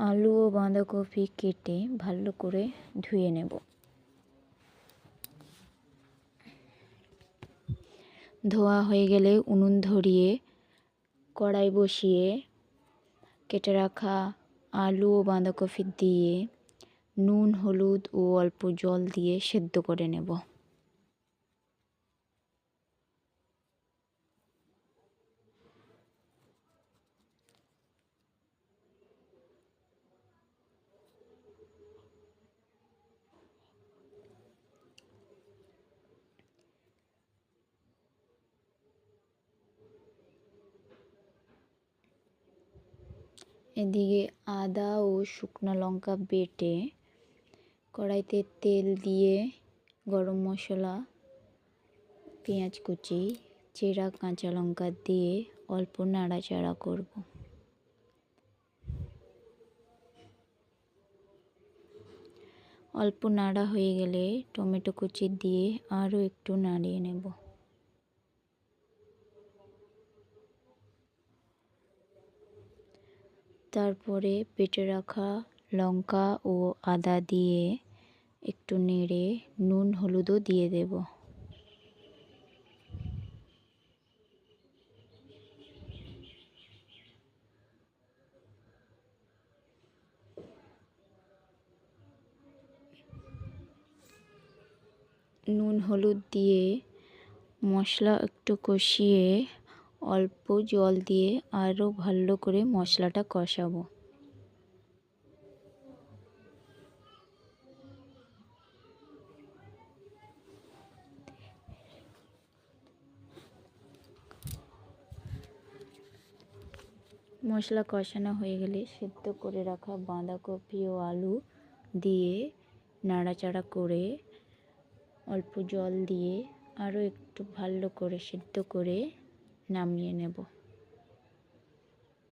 আলু ও বাঁধাকপি কেটে ভালো করে ধুয়ে নেব। ধোয়া হয়ে গেলে উনুন ধরিয়ে কড়াই বসিয়ে কেটে রাখা আলু ও বাঁধাকপি দিয়ে নুন, হলুদ ও অল্প জল দিয়ে সেদ্ধ করে নেব। এদিকে আদা ও শুকনো লঙ্কা বেটে কড়াইতে তেল দিয়ে গরম মশলা, পেঁয়াজ কুচি, চেরা কাঁচা লঙ্কা দিয়ে অল্প নাড়াচাড়া করব। অল্প নাড়া হয়ে গেলে টমেটো কুচি দিয়ে আরও একটু নাড়িয়ে নেব। তারপরে বেটে রাখা লঙ্কা ও আদা দিয়ে একটু নেড়ে নুন, হলুদও দিয়ে দেব। নুন, হলুদ দিয়ে মশলা একটু কষিয়ে অল্প জল দিয়ে আরও ভালো করে মশলাটা কষাবো। মশলা কষানো হয়ে গেলে সেদ্ধ করে রাখা বাঁধাকপি ও আলু দিয়ে নাড়াচাড়া করে অল্প জল দিয়ে আরও একটু ভালো করে সেদ্ধ করে নামিয়ে নেব।